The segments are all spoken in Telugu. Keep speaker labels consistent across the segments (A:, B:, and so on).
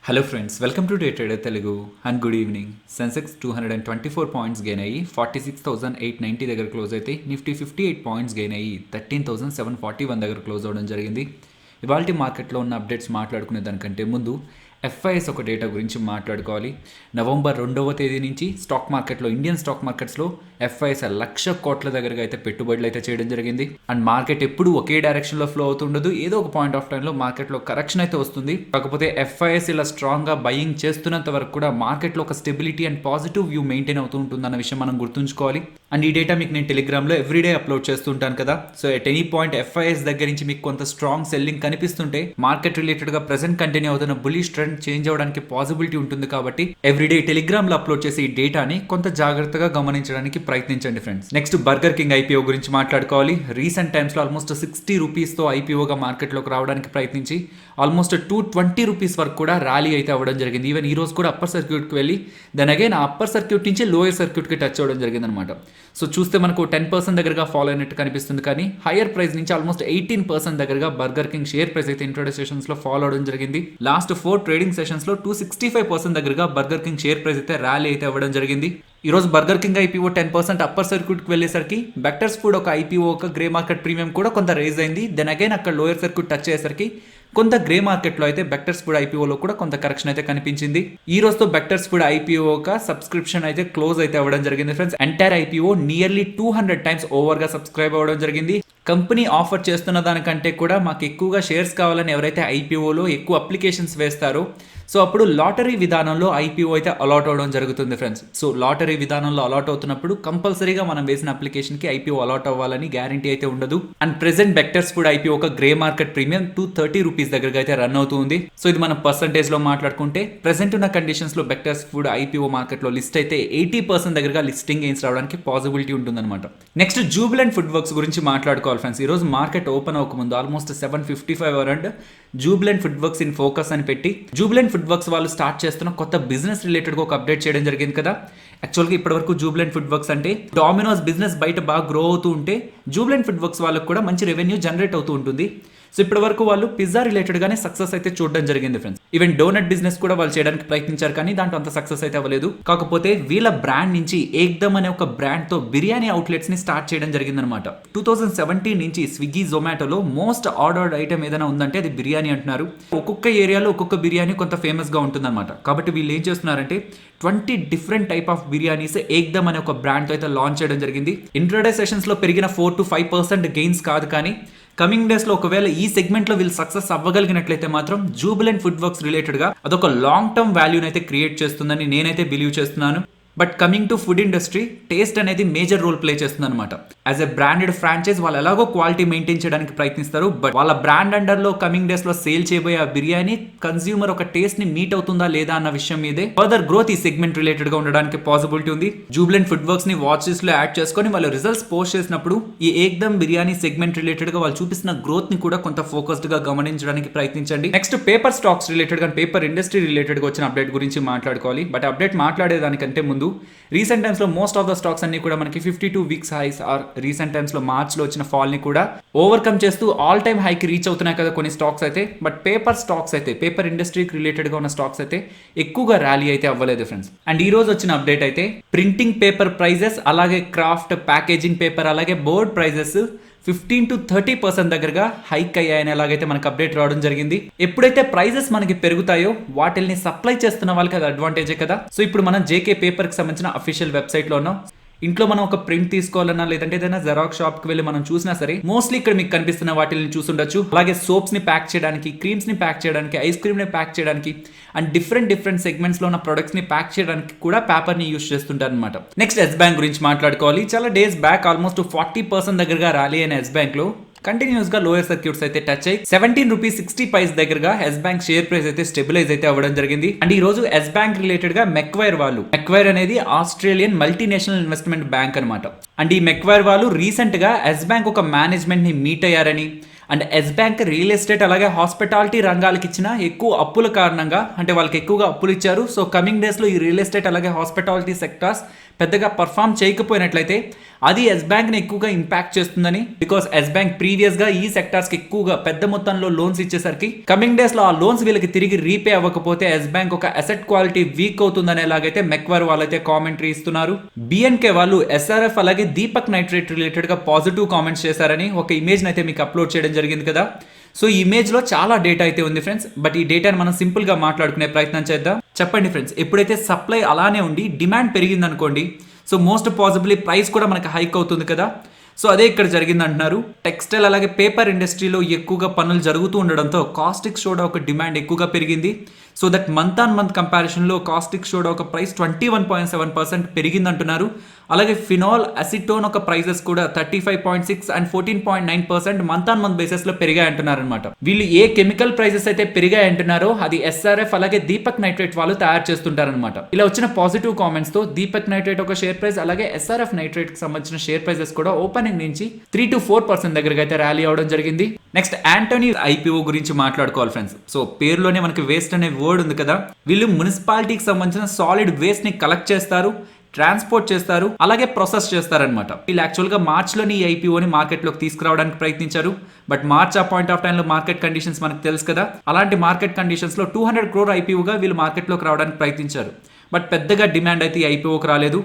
A: Hello friends, welcome to day trader Telugu and good evening. Sensex 224 points gain అయ్యి 46,890 దగ్గర క్లోజ్ అయితే, నిఫ్టీ 58 పాయింట్స్ గెయిన్ అయ్యి 13,741 దగ్గర క్లోజ్ అవ్వడం జరిగింది. ఇవాళ మార్కెట్లో ఉన్న అప్డేట్స్ మాట్లాడుకునే దానికంటే ముందు ఎఫ్ఐఎస్ ఒక డేటా గురించి మాట్లాడుకోవాలి. నవంబర్ 2వ తేదీ నుంచి స్టాక్ మార్కెట్లో, ఇండియన్ స్టాక్ మార్కెట్స్లో ఎఫ్ఐఎస్ 1,00,000 కోట్ల దగ్గరగా అయితే పెట్టుబడులు అయితే చేయడం జరిగింది. అండ్ మార్కెట్ ఎప్పుడు ఒకే డైరెక్షన్లో ఫ్లో అవుతుండదు, ఏదో ఒక పాయింట్ ఆఫ్ టైంలో మార్కెట్లో కరెక్షన్ అయితే వస్తుంది. కాకపోతే ఎఫ్ఐఎస్ ఇలా స్ట్రాంగ్గా బయింగ్ చేస్తున్నంత వరకు కూడా మార్కెట్లో ఒక stability and positive view maintain అవుతూ ఉంటుందన్న విషయం మనం గుర్తుంచుకోవాలి. అండ్ ఈ డేటా మీకు నేను టెలిగ్రామ్లో ఎవ్రీడే అప్లోడ్ చేస్తుంటాను కదా. So at any point FIIs దగ్గర నుంచి మీకు కొంత స్ట్రాంగ్ సెల్లింగ్ కనిపిస్తుంటే, మార్కెట్ రిలేటెడ్గా ప్రెసెంట్ కంటిన్యూ అవుతున్న బులిష్ ట్రెండ్ చేంజ్ అవడానికి పాసిబిలిటీ ఉంటుంది. కాబట్టి ఎవ్రీడే టెలిగ్రామ్లో అప్లోడ్ చేసే ఈ డేటాని కొంత జాగ్రత్తగా గమనించడానికి ప్రయత్నించండి friends. Next burger king IPO గురించి మాట్లాడుకోవాలి. రీసెంట్ టైమ్స్లో ఆల్మోస్ట్ 60 రూపీస్తో ఐపీఓగా మార్కెట్లోకి రావడానికి ప్రయత్నించి ఆల్మోస్ట్ 220 రూపీస్ వరకు కూడా ర్యాలీ అయితే అవ్వడం జరిగింది. ఈవెన్ ఈ రోజు కూడా అప్పర్ సర్క్యూట్కి వెళ్ళి దెన్ అగైన్ ఆ అప్పర్ సర్క్యూట్ నుంచి లోయర్ సర్క్యూట్కి టచ్ అవ్వడం జరిగింది అనమాట. సో చూస్తే మనకు 10% దగ్గరగా ఫాలో అయినట్టు కనిపిస్తుంది. కానీ హైయర్ ప్రైస్ నుంచి ఆల్మోస్ట్ 18% దగ్గరగా బర్గర్ కింగ్ షేర్ ప్రైస్ అయితే ఇంట్రోడే సెషన్స్ లో ఫాలో అవడం జరిగింది. లాస్ట్ 4 ట్రేడింగ్ సెషన్స్ లో 265% దగ్గరగా బర్గర్ కింగ్ షేర్ ప్రైస్ అయితే ర్యాలీ అయితే అవ్వడం జరిగింది. ఈ రోజు బర్గర్ కింగ్ ఐపీఓ 10% అప్పర్ సర్క్యూట్కి వెళ్ళేసరికి బెక్టర్స్ ఫుడ్ ఒక ఐపీఓ ఒక గ్రే మార్కెట్ ప్రీమియం కూడా కొంత రేజ్ అయింది. దెన్ అగైన్ అక్కడ లోయర్ సర్క్యూట్ టచ్ అయ్యేసరికి కొంత గ్రే మార్కెట్లో అయితే బెక్టర్స్ ఫుడ్ ఐపీఓలో కూడా కొంత కరెక్షన్ అయితే కనిపించింది. ఈ రోజుతో బెక్టర్స్ ఫుడ్ ఐపీఓ ఒక సబ్స్క్రిప్షన్ అయితే క్లోజ్ అయితే అవ్వడం జరిగింది friends. Entire IPO nearly 200 times over గా సబ్స్క్రైబ్ అవ్వడం జరిగింది. కంపెనీ ఆఫర్ చేస్తున్న దానికంటే కూడా మాకు ఎక్కువగా షేర్స్ కావాలని ఎవరైతే ఐపీఓలో ఎక్కువ అప్లికేషన్స్ వేస్తారో, సో అప్పుడు లాటరీ విధానంలో ఐపీఓ అయితే అలాట్ అవ్వడం జరుగుతుంది ఫ్రెండ్స్. సో లాటరీ విధానంలో అలాట్ అవుతున్నప్పుడు కంపల్సరీగా మనం వేసిన అప్లికేషన్కి ఐపీఓ అలాట్ అవ్వాలని గ్యారంటీ అయితే ఉండదు. And present vectors food IPO ఒక గ్రే మార్కెట్ ప్రీమియం 230 రూపీస్ దగ్గరగా అయితే రన్ అవుతుంది. సో ఇది మనం పర్సంటేజ్లో మాట్లాడుకుంటే ప్రెసెంట్ ఉన్న కండిషన్స్లో బెక్టర్స్ ఫుడ్ ఐపీఓ మార్కెట్లో లిస్ట్ అయితే 80% దగ్గరగా లిస్టింగ్ గెయిన్స్ రావడానికి పాసిబిలిటీ ఉంటుందన్నమాట. నెక్స్ట్ జూబిలెంట్ ఫుడ్ వర్క్స్ గురించి మాట్లాడుకోవాలి ఫ్రెండ్స్. ఈ రోజు మార్కెట్ ఓపెన్ అవ్వకముందు almost 755 around Jubilant food works in focus అని పెట్టి, జూబిలెంట్ ఫుడ్ వర్క్స్ వాళ్ళు స్టార్ట్ చేస్తున్న కొత్త బిజినెస్ రిలేటెడ్గా ఒక అప్డేట్ చేయడం జరిగింది కదా. యాక్చువల్గా ఇప్పటివరకు జూబిలెంట్ ఫుడ్ వర్క్స్ అంటే డామినోస్ బిజినెస్ బయట బాగా గ్రో అవుతూ ఉంటే జూబిలెంట్ ఫుడ్ వర్క్స్ వాళ్ళకు కూడా మంచి రెవెన్యూ జనరేట్ అవుతూ ఉంటుంది. సో ఇప్పటి వరకు వాళ్ళు పిజ్జా రిలేటెడ్గానే సక్సెస్ అయితే చూడడం జరిగింది ఫ్రెండ్స్. ఈవెన్ డోనట్ బిజినెస్ కూడా వాళ్ళు చేయడానికి ప్రయత్నించారు, కానీ దాంట్లో అంత సక్సెస్ అయితే అవ్వలేదు. కాకపోతే వీళ్ళ బ్రాండ్ నుంచి ఏక్దమ్ అనే ఒక బ్రాండ్తో బిర్యానీ అవుట్లెట్స్ని స్టార్ట్ చేయడం జరిగిందనమాట. 2017 నుంచి స్విగ్గీ జొమాటోలో మోస్ట్ ఆర్డర్డ్ ఐటమ్ ఏదైనా ఉందంటే అది బిర్యానీ అంటున్నారు. ఒక్కొక్క ఏరియాలో ఒక్కొక్క బిర్యానీ కొంత ఫేమస్గా ఉంటుందన్నమాట. కాబట్టి వీళ్ళు ఏం చేస్తున్నారంటే 20 డిఫరెంట్ టైప్ ఆఫ్ బిర్యానీస్ ఏక్దమ్ అనే ఒక బ్రాండ్తో అయితే లాంచ్ చేయడం జరిగింది. ఇంట్రాడే సెషన్స్లో పెరిగిన 4 to 5% గెయిన్స్ కాదు, కానీ కమింగ్ డేస్లో ఒకవేళ ఈ సెగ్మెంట్లో వీళ్ళు సక్సెస్ అవ్వగలిగినట్లయితే మాత్రం జూబిలెంట్ ఫుడ్ వర్క్స్ రిలేటెడ్గా అదొక లాంగ్ టర్మ్ వాల్యూని అయితే క్రియేట్ చేస్తుందని నేనైతే బిలీవ్ చేస్తున్నాను. But coming to food industry, taste అనేది మేజర్ రోల్ ప్లే చేస్తుంది అనమాట. యాజ్ ఎ బ్రాండెడ్ ఫ్రాంచైజ్ వాళ్ళు ఎలాగో క్వాలిటీ మెయింటైన్ చేయడానికి ప్రయత్నిస్తారు, బట్ వాళ్ళ బ్రాండ్ అండర్లో కమింగ్ డేస్లో సేల్ చేయబోయే ఆ బిర్యానీ కన్స్యూమర్ ఒక టేస్ట్ ని మీట్ అవుతుందా లేదా అన్న విషయం మీదే ఫర్దర్ గ్రోత్ ఈ సెగ్మెంట్ రిలేటెడ్ గా ఉండడానికి పాసిబిలిటీ ఉంది. జూబిలెంట్ ఫుడ్ వర్క్స్ ని వాచ్ లిస్ట్ లో యాడ్ చేసుకొని వాళ్ళు రిజల్ట్స్ పోస్ట్ చేసినప్పుడు ఈ ఏక్దమ్ బిర్యానీ సెగ్మెంట్ రిలేటెడ్ గా వాళ్ళు చూపిస్తున్న గ్రోత్ ని కూడా కొంత ఫోకస్డ్ గా గమనించడానికి ప్రయత్నించండి. నెక్స్ట్ పేపర్ స్టాక్స్ రిలేటెడ్ గా, పేపర్ ఇండస్ట్రీ రిలేటెడ్ గా వచ్చిన అప్డేట్ గురించి మాట్లాడుకోవాలి. బట్ అప్డేట్ మాట్లాడేదానికంటే ముందు రీసెంట్ టైమ్స్ లో మోస్ట్ ఆఫ్ ద స్టాక్స్ అన్ని కూడా మనకి 52 weeks highs or recent times లో మార్చ్ లో వచ్చిన ఫాల్ ని కూడా ఓవర్కమ్ చేస్తూ ఆల్ టైమ్ హైకి రీచ్ అవుతున్నాయి కదా కొన్ని స్టాక్స్ అయితే. బట్ పేపర్ స్టాక్స్ అయితే, పేపర్ ఇండస్ట్రీకి రిలేటెడ్ గా ఉన్న స్టాక్స్ అయితే ఎక్కువగా ర్యాలీ అయితే అవ్వలేదు ఫ్రెండ్స్. అండ్ ఈ రోజు వచ్చిన అప్డేట్ అయితే ప్రింటింగ్ పేపర్ ప్రైజెస్, అలాగే క్రాఫ్ట్ ప్యాకేజింగ్ పేపర్, అలాగే బోర్డ్ ప్రైజెస్ 15 to 30% దగ్గరగా హైక్ అయ్యాయని ఎలాగైతే మనకు అప్డేట్ రావడం జరిగింది. ఎప్పుడైతే ప్రైజెస్ మనకి పెరుగుతాయో వాటిని సప్లై చేస్తున్న వాళ్ళకి అది అడ్వాంటేజే కదా. సో ఇప్పుడు మనం జేకే పేపర్ కి సంబంధించిన అఫీషియల్ వెబ్సైట్ లో ఉన్నాం. ఇంట్లో మనం ఒక ప్రింట్ తీసుకోవాలన్నా, లేదంటే ఏదైనా జెరాక్స్ షాప్ కి వెళ్ళి మనం చూసినా సరే మోస్ట్లీ ఇక్కడ మీకు కనిపిస్తున్న వాటిని చూసుండొచ్చు. అలాగే సోప్స్ ని ప్యాక్ చేయడానికి, క్రీమ్స్ ని ప్యాక్ చేయడానికి, ఐస్ క్రీమ్ ని ప్యాక్ చేయడానికి అండ్ డిఫరెంట్ సెగ్మెంట్స్ లో ఉన్న ప్రొడక్ట్స్ ని ప్యాక్ చేయడానికి కూడా పేపర్ ని యూస్ చేస్తుంటారు అనమాట. నెక్స్ట్ ఎస్ బ్యాంక్ గురించి మాట్లాడుకోవాలి. చాలా డేస్ బ్యాక్ ఆల్మోస్ట్ 40% దగ్గరగా ర్యాలీ అయిన ఎస్ బ్యాంక్ లో కంటిన్యూస్ గా లోయర్ సర్క్యూట్స్ అయితే టచ్ అయ్యి 17 రూపీస్ 60 పైస్ దగ్గరగా ఎస్ బ్యాంక్ షేర్ ప్రైస్ అయితే స్టెబిలైజ్ అయితే అవ్వడం జరిగింది. అండ్ ఈ రోజు ఎస్ బ్యాంక్ రిలేటెడ్ గా మెక్వైర్ వాళ్ళు, మెక్వైర్ అనేది ఆస్ట్రేలియన్ మల్టీనేషనల్ ఇన్వెస్ట్మెంట్ బ్యాంక్ అనమాట. అండ్ ఈ మెక్వైర్ వాళ్ళు రీసెంట్ గా ఎస్ బ్యాంక్ ఒక మేనేజ్మెంట్ ని మీట్ అయ్యారని, and Yes Bank real estate అలాగే హాస్పిటాలిటీ రంగాలకు ఇచ్చిన ఎక్కువ అప్పుల కారణంగా, అంటే వాళ్ళకి ఎక్కువగా అప్పులు ఇచ్చారు. సో కమింగ్ డేస్లో ఈ రియల్ ఎస్టేట్ అలాగే హాస్పిటాలిటీ సెక్టార్స్ పెద్దగా పర్ఫామ్ చేయకపోయినట్లయితే అది ఎస్ బ్యాంక్ని ఎక్కువగా ఇంపాక్ట్ చేస్తుందని, బికాస్ ఎస్ బ్యాంక్ ప్రీవియస్గా ఈ సెక్టార్స్కి ఎక్కువగా పెద్ద మొత్తంలో లోన్స్ ఇచ్చేసరికి కమింగ్ డేస్లో ఆ లోన్స్ వీళ్ళకి తిరిగి రీపే అవ్వకపోతే ఎస్ బ్యాంక్ ఒక అసెట్ క్వాలిటీ వీక్ అవుతుందనేలాగైతే మెక్వర్ వాళ్ళైతే కామెంటరీ ఇస్తున్నారు. బిఎన్కే వాళ్ళు ఎస్ఆర్ఎఫ్ అలాగే దీపక్ నైట్రేట్ రిలేటెడ్గా పాజిటివ్ కామెంట్స్ చేశారని ఒక ఇమేజ్ని అయితే మీకు అప్లోడ్ చేయడం జరిగింది కదా. సో ఈ ఇమేజ్లో చాలా డేటా అయితే ఉంది ఫ్రెండ్స్, బట్ ఈ డేటాని మనం సింపుల్గా మాట్లాడుకునే ప్రయత్నం చేద్దాం. చెప్పండి ఫ్రెండ్స్, ఎప్పుడైతే సప్లై అలానే ఉండి డిమాండ్ పెరిగింది అనుకోండి, సో మోస్ట్ పాసిబుల్లీ ప్రైస్ కూడా మనకి హైక్ అవుతుంది కదా. సో అదే ఇక్కడ జరిగింది అంటున్నారు. టెక్స్టైల్ అలాగే పేపర్ ఇండస్ట్రీలో ఎక్కువగా పనులు జరుగుతూ ఉండడంతో కాస్టిక్ సోడా ఒక డిమాండ్ ఎక్కువగా పెరిగింది. So that month on month కంపారిజన్లో కాస్టిక్ సోడా ఒక ప్రైస్ 21.7% పెరిగింది అంటున్నారు. అలాగే ఫినాల్ అసిటోన్ ఒక ప్రైజెస్ కూడా 35.6 అండ్ 14.9% మంత్ ఆన్ మంత్ బేసిస్లో పెరిగాయి అంటున్నారు అనమాట. వీళ్ళు ఏ కెమికల్ ప్రైజెస్ అయితే పెరిగాయి అంటున్నారో అది ఎస్ఆర్ఎఫ్ అలాగే దీపక్ నైట్రేట్ వాళ్ళు తయారు చేస్తుంటారనమాట. ఇలా వచ్చిన పాజిటివ్ కామెంట్స్ తో దీపక్ నైట్రేట్ ఒక షేర్ ప్రైస్ అలాగే ఎస్ఆర్ఎఫ్ నైట్రేట్ కి సంబంధించిన షేర్ ప్రైజెస్ కూడా ఓపెనింగ్ నుంచి 3 to 4% దగ్గరగా అయితే ర్యాలీ అవడం జరిగింది. నెక్స్ట్ యాంటోనీ ఐపీఓ గురించి మాట్లాడుకోవాలి ఫ్రెండ్స్. సో పేరులోనే మనకి వేస్ట్ అనే వర్డ్ ఉంది కదా. వీళ్ళు మున్సిపాలిటీకి సంబంధించిన సాలిడ్ వేస్ట్ ని కలెక్ట్ చేస్తారు, ట్రాన్స్పోర్ట్ చేస్తారు, అలాగే ప్రాసెస్ చేస్తారనమాట. వీళ్ళు యాక్చువల్గా మార్చ్లోని ఈ ఐపీఓని మార్కెట్లోకి తీసుకురావడానికి ప్రయత్నించారు. బట్ మార్చ్ ఆ పాయింట్ ఆఫ్ టైంలో మార్కెట్ కండిషన్స్ మనకు తెలుసు కదా. అలాంటి మార్కెట్ కండిషన్స్లో 200 crore ఐపీఓగా వీళ్ళు మార్కెట్లోకి రావడానికి ప్రయత్నించారు. బట్ పెద్దగా డిమాండ్ అయితే ఈ ఐపీఓకి రాలేదు.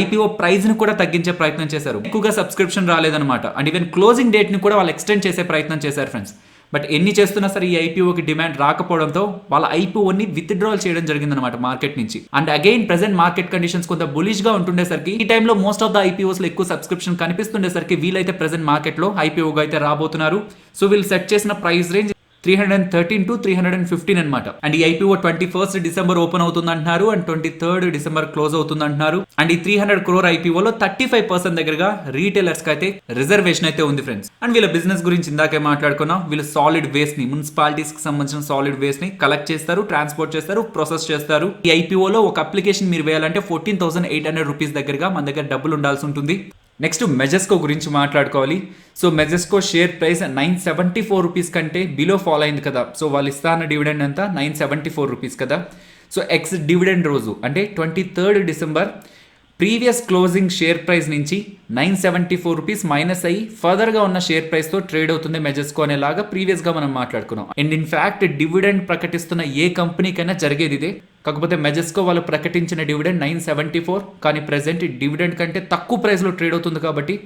A: ఐపీఓ ప్రైస్ని కూడా తగ్గించే ప్రయత్నం చేశారు. ఎక్కువగా సబ్స్క్రిప్షన్ రాలేదన్నమాట. అండ్ ఈవెన్ క్లోజింగ్ డేట్ని కూడా వాళ్ళు ఎక్స్టెండ్ చేసే ప్రయత్నం చేశారు ఫ్రెండ్స్. బట్ ఎన్ని చేస్తున్నా సరే ఈ ఐపీఓకి డిమాండ్ రాకపోవడంతో వాళ్ళ ఐపీఓని విత్డ్రాల్ చేయడం జరిగిందనమాట మార్కెట్ నుంచి. And again present market conditions కొంత బులిష్ గా ఉంటుండేసరికి ఈ టైంలో మోస్ట్ ఆఫ్ ద ఐపీఓస్ లో ఎక్కువ సబ్స్క్రిప్షన్ కనిపిస్తుండేసరికి వీళ్ళైతే ప్రెసెంట్ మార్కెట్ లో ఐపీఓగా అయితే రాబోతున్నారు. సో వీళ్ళు సెట్ చేసిన ప్రైస్ రేంజ్ 313 to 315 అనమాట. అండ్ ఈ ఐపీఓ 21st December ఓపెన్ అవుతుంది అంటున్నారు అండ్ 23rd December క్లోజ్ అవుతుంది అంటున్నారు. అండ్ ఈ 300 crore ఐపీఓలో 35% దగ్గరగా రీటైలర్స్ కి అయితే రిజర్వేషన్ అయితే ఉంది ఫ్రెండ్స్. అండ్ వీళ్ళ బిజినెస్ గురించి ఇందాకే మాట్లాడుకున్నాం. వీళ్ళు సాలిడ్ వేస్ట్ ని, మున్సిపాలిటీస్ కి సంబంధించిన సాలిడ్ వేస్ట్ ని కలెక్ట్ చేస్తారు, ట్రాన్స్పోర్ట్ చేస్తారు, ప్రాసెస్ చేస్తారు. ఈ ఐపీఓలో ఒక అప్లికేషన్ మీరు వేయాలంటే 14,800 రూపీస్ దగ్గరగా మన దగ్గర డబ్బులు ఉండాల్సి ఉంటుంది. నెక్స్ట్ మెజెస్కో గురించి మాట్లాడుకోవాలి. సో మెజెస్కో షేర్ ప్రైస్ 974 రూపీస్ కంటే బిలో ఫాల్ అయింది కదా. సో వాళ్ళు ఇస్తాన్న డివిడెండ్ అంతా 974 రూపీస్ కదా. సో ఎక్స్ డివిడెండ్ రోజు అంటే 23rd December previous closing share price నుంచి 974 రూపీస్ మైనస్ అయ్యి ఫర్దర్గా ఉన్న షేర్ ప్రైస్తో ట్రేడ్ అవుతుంది మెజెస్కో అనేలాగా ప్రీవియస్గా మనం మాట్లాడుకున్నాం. అండ్ ఇన్ఫ్యాక్ట్ డివిడెండ్ ప్రకటిస్తున్న ఏ కంపెనీకైనా జరిగేది ఇదే. కాకపోతే మెజెస్కో వాళ్ళు ప్రకటించిన డివిడెండ్ 974, కానీ ప్రెసెంట్ డివిడెండ్ కంటే తక్కువ ప్రైస్లో ట్రేడ్ అవుతుంది కాబట్టి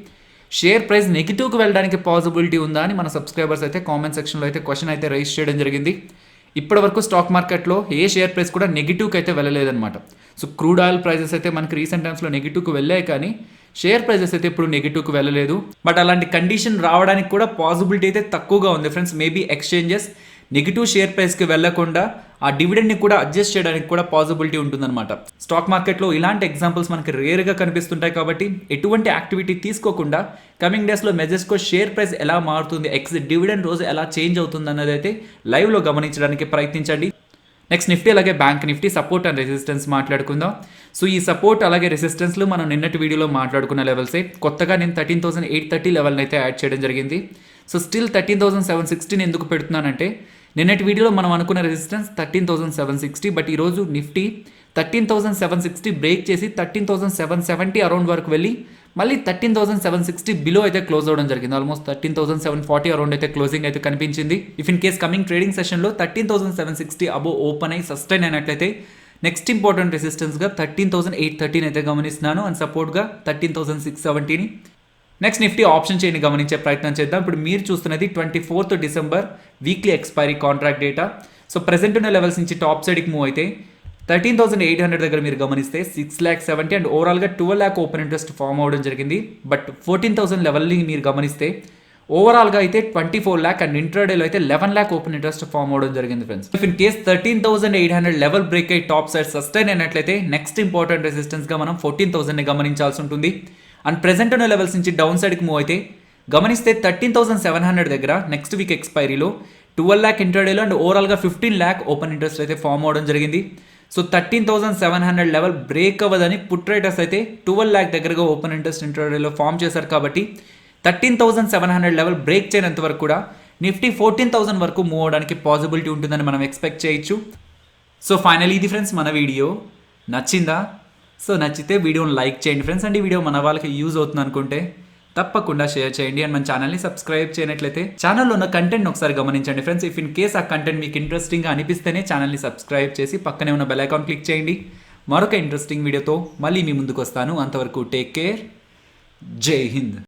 A: షేర్ ప్రైస్ నెగిటివ్కి వెళ్ళడానికి పాసిబిలిటీ ఉందా అని మన సబ్స్క్రైబర్స్ అయితే కామెంట్ సెక్షన్లో అయితే క్వశ్చన్ అయితే రైజ్ చేయడం జరిగింది. ఇప్పటి వరకు స్టాక్ మార్కెట్లో ఏ షేర్ ప్రైస్ కూడా నెగిటివ్కి అయితే వెళ్ళలేదన్నమాట. సో క్రూడ్ ఆయిల్ ప్రైజెస్ అయితే మనకి రీసెంట్ టైమ్స్లో నెగిటివ్కి వెళ్ళాయి, కానీ షేర్ ప్రైజెస్ అయితే ఇప్పుడు నెగిటివ్కి వెళ్ళలేదు. బట్ అలాంటి కండిషన్ రావడానికి కూడా పాసిబిలిటీ అయితే తక్కువగా ఉంది friends. Maybe exchanges negative share ప్రైస్కి వెళ్లకుండా ఆ డివిడెండ్ని కూడా అడ్జస్ట్ చేయడానికి కూడా పాసిబిలిటీ ఉంటుందన్నమాట. స్టాక్ మార్కెట్లో ఇలాంటి ఎగ్జాంపుల్స్ మనకి రేర్గా కనిపిస్తుంటాయి కాబట్టి ఎటువంటి యాక్టివిటీ తీసుకోకుండా కమింగ్ డేస్లో మెజెస్కో షేర్ ప్రైస్ ఎలా మారుతుంది, ఎక్స్ డివిడెండ్ రోజు ఎలా చేంజ్ అవుతుంది అన్నది అయితే లైవ్లో గమనించడానికి ప్రయత్నించండి. నెక్స్ట్ నిఫ్టీ అలాగే bank Nifty support and resistance మాట్లాడుకుందాం. సో ఈ సపోర్ట్ అలాగే రెసిస్టెన్స్లు మనం నిన్నటి వీడియోలో మాట్లాడుకున్న లెవెల్సే. కొత్తగా నేను 13,830 లెవెల్ని అయితే యాడ్ చేయడం జరిగింది. సో స్టిల్ 13,760 ఎందుకు పెడుతున్నానంటే నిన్నటి వీడియోలో మనం అనుకున్న రెసిస్టెన్స్ 13,760, బట్ ఈరోజు నిఫ్టీ 13,760 బ్రేక్ చేసి 13,770 అరౌండ్ వరకు వెళ్ళి మళ్ళీ 13,760 బిలో అయితే క్లోజ్ అవ్వడం జరిగింది. ఆల్మోస్ట్ 13,740 అరౌండ్ అయితే క్లోజింగ్ అయితే కనిపించింది. If in case coming trading సెషన్లో 13,760 అబోవ్ ఓపెన్ అయ్యి సస్టైన్ అయినట్లయితే నెక్స్ట్ ఇంపార్టెంట్ రెసిస్టెన్స్గా 13,813 అయితే గమనిస్తున్నాను అండ్ సపోర్ట్గా 13,670ని. నెక్స్ట్ నిఫ్టీ ఆప్షన్ చైన్ గమనించే ప్రయత్నం చేద్దాం. ఇప్పుడు మీరు చూస్తున్నది 24th December weekly expiry contract data. So present ఉన్న లెవెల్స్ నుంచి టాప్ సైడ్కి మూవ్ అయితే 13,800 దగ్గర మీరు గమనిస్తే 6,70,000 అండ్ ఓవరాల్గా 12 lakh ఓపెన్ ఇంట్రెస్ట్ ఫామ్ అవ్వడం జరిగింది. బట్ 14,000 లెవెల్ని మీరు గమనిస్తే ఓవరాల్గా అయితే 24 lakh అండ్ ఇంట్రాడేలో అయితే 11 lakh ఓపెన్ ఇంట్రెస్ట్ ఫామ్ అవ్వడం జరిగింది friends. If in case 13,800 level break అయ్యి టాప్ సైడ్ సస్టైన్ అయినట్లయితే నెక్స్ట్ ఇంపార్టెంట్ రెసిస్టెన్స్గా మనం 14,000ని గమనించాల్సి ఉంటుంది. అండ్ ప్రెసెంట్ ఉన్న లెవెల్స్ నుంచి డౌన్ సైడ్కి మూవ్ అయితే గమనిస్తే 13,700 దగ్గర నెక్స్ట్ వీక్ ఎక్స్పైరీలో 12 lakh ఇంట్రాడేలో అండ్ ఓవరాల్గా 15 lakh ఓపెన్ ఇంట్రెస్ట్ అయితే ఫామ్ అవ్వడం జరిగింది. సో 13,700 లెవెల్ బ్రేక్ అవ్వదని పుట్ రైటర్స్ అయితే 12 lakh దగ్గరగా ఓపెన్ ఇంట్రెస్ట్ ఇంట్రాడేలో ఫామ్ చేశారు. కాబట్టి 13,700 లెవెల్ బ్రేక్ చేయనంత వరకు కూడా నిఫ్టీ 14,000 వరకు మూవ్ అవడానికి పాసిబిలిటీ ఉంటుందని మనం ఎక్స్పెక్ట్ చేయొచ్చు. సో ఫైనల్ ఇది ఫ్రెండ్స్ మన వీడియో నచ్చిందా? సో నచ్చితే వీడియోని లైక్ చేయండి ఫ్రెండ్స్. అండ్ ఈ వీడియో మన వాళ్ళకి యూజ్ అవుతుంది అనుకుంటే తప్పకుండా షేర్ చేయండి. అండ్ మన ఛానల్ని సబ్స్క్రైబ్ చేయనట్లయితే ఛానల్లో ఉన్న కంటెంట్ ఒకసారి గమనించండి ఫ్రెండ్స్. ఇఫ్ ఇన్ కేస్ ఆ కంటెంట్ మీకు ఇంట్రెస్టింగ్గా అనిపిస్తేనే ఛానల్ని సబ్స్క్రైబ్ చేసి పక్కనే ఉన్న బెల్ ఐకాన్ క్లిక్ చేయండి. మరొక ఇంట్రెస్టింగ్ వీడియోతో మళ్ళీ మీ ముందుకు వస్తాను. అంతవరకు టేక్ కేర్. జై హింద్.